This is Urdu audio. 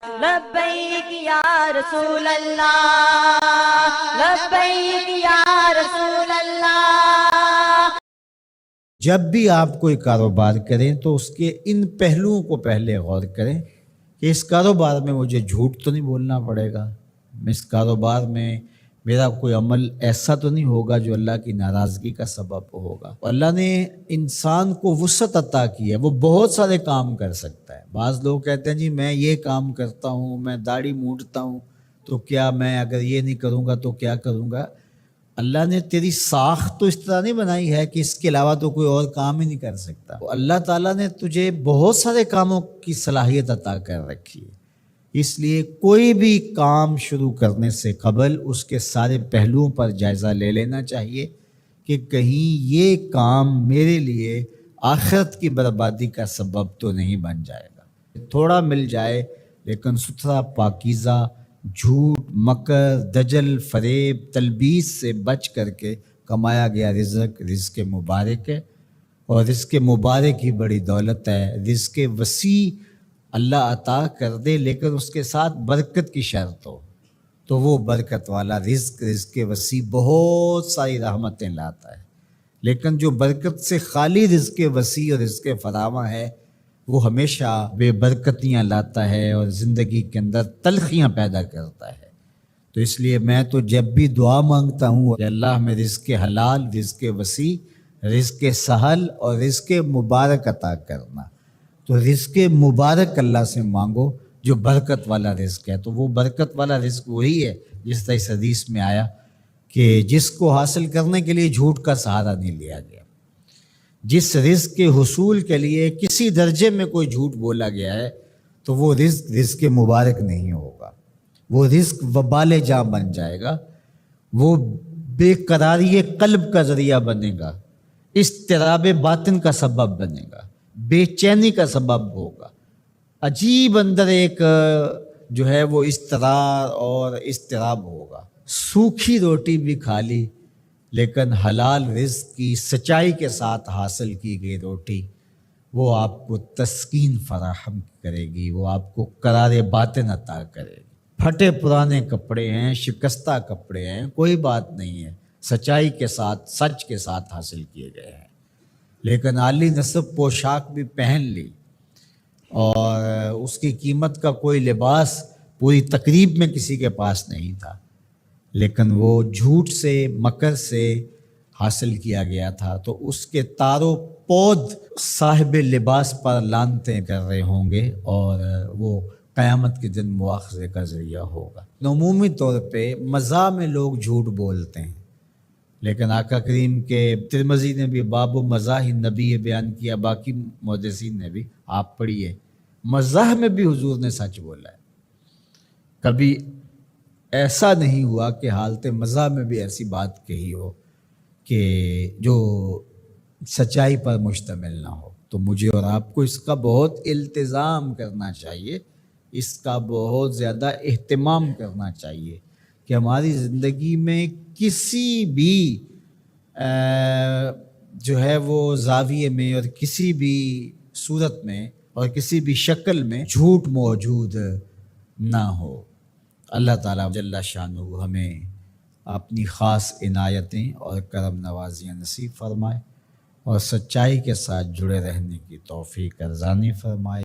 لبیک یا رسول اللہ، لبیک یا رسول اللہ۔ جب بھی آپ کوئی کاروبار کریں تو اس کے ان پہلوؤں کو پہلے غور کریں کہ اس کاروبار میں مجھے جھوٹ تو نہیں بولنا پڑے گا، اس کاروبار میں میرا کوئی عمل ایسا تو نہیں ہوگا جو اللہ کی ناراضگی کا سبب ہوگا۔ اللہ نے انسان کو وسعت عطا کی ہے، وہ بہت سارے کام کر سکتا ہے۔ بعض لوگ کہتے ہیں جی میں یہ کام کرتا ہوں، میں داڑھی مونڈتا ہوں، تو کیا میں اگر یہ نہیں کروں گا تو کیا کروں گا؟ اللہ نے تیری ساخت تو اس طرح نہیں بنائی ہے کہ اس کے علاوہ تو کوئی اور کام ہی نہیں کر سکتا۔ اللہ تعالیٰ نے تجھے بہت سارے کاموں کی صلاحیت عطا کر رکھی ہے، اس لیے کوئی بھی کام شروع کرنے سے قبل اس کے سارے پہلوؤں پر جائزہ لے لینا چاہیے کہ کہیں یہ کام میرے لیے آخرت کی بربادی کا سبب تو نہیں بن جائے گا۔ تھوڑا مل جائے لیکن ستھرا، پاکیزہ، جھوٹ، مکر، دجل، فریب، تلبیس سے بچ کر کے کمایا گیا رزق مبارک ہے، اور رزق مبارک ہی بڑی دولت ہے۔ رزق وسیع اللہ عطا کر دے لیکن اس کے ساتھ برکت کی شرط ہو تو وہ برکت والا رزق وسیع بہت ساری رحمتیں لاتا ہے، لیکن جو برکت سے خالی رزق وسیع اور رزق فراواں ہے وہ ہمیشہ بے برکتیاں لاتا ہے اور زندگی کے اندر تلخیاں پیدا کرتا ہے۔ تو اس لیے میں تو جب بھی دعا مانگتا ہوں کہ اللہ میں رزق حلال، رزق وسیع، رزق سہل اور رزق مبارک عطا کرنا۔ تو رزق مبارک اللہ سے مانگو جو برکت والا رزق ہے، تو وہ برکت والا رزق وہی ہے جس طرح اس حدیث میں آیا کہ جس کو حاصل کرنے کے لیے جھوٹ کا سہارا نہیں لیا گیا، جس رزق کے حصول کے لیے کسی درجے میں کوئی جھوٹ بولا گیا ہے تو وہ رزق مبارک نہیں ہوگا، وہ رزق وبال جاں بن جائے گا، وہ بے قراری قلب کا ذریعہ بنے گا، اضطراب باطن کا سبب بنے گا، بے چینی کا سبب ہوگا، عجیب اندر ایک جو ہے وہ اضطرار اور اضطراب ہوگا۔ سوکھی روٹی بھی کھا لی لیکن حلال رزق کی سچائی کے ساتھ حاصل کی گئی روٹی وہ آپ کو تسکین فراہم کرے گی، وہ آپ کو قرار باطن عطا کرے گی۔ پھٹے پرانے کپڑے ہیں، شکستہ کپڑے ہیں، کوئی بات نہیں ہے، سچائی کے ساتھ، سچ کے ساتھ حاصل کیے گئے ہیں، لیکن عالی نصب پوشاک بھی پہن لی اور اس کی قیمت کا کوئی لباس پوری تقریب میں کسی کے پاس نہیں تھا، لیکن وہ جھوٹ سے، مکر سے حاصل کیا گیا تھا، تو اس کے تار و پود صاحب لباس پر لعنتیں کر رہے ہوں گے اور وہ قیامت کے دن مواخذے کا ذریعہ ہوگا۔ عمومی طور پہ مزاح میں لوگ جھوٹ بولتے ہیں، لیکن آقا کریم کے ترمذی نے بھی باب و مزاح نبی بیان کیا، باقی محدثین نے بھی، آپ پڑھیے، مزاح میں بھی حضور نے سچ بولا ہے۔ کبھی ایسا نہیں ہوا کہ حالت مزاح میں بھی ایسی بات کہی ہو کہ جو سچائی پر مشتمل نہ ہو۔ تو مجھے اور آپ کو اس کا بہت التزام کرنا چاہیے، اس کا بہت زیادہ اہتمام کرنا چاہیے کہ ہماری زندگی میں کسی بھی جو ہے وہ زاویے میں اور کسی بھی صورت میں اور کسی بھی شکل میں جھوٹ موجود نہ ہو۔ اللہ تعالیٰ جل شانہ ہمیں اپنی خاص عنایتیں اور کرم نوازیاں نصیب فرمائے اور سچائی کے ساتھ جڑے رہنے کی توفیق ارزانی فرمائے۔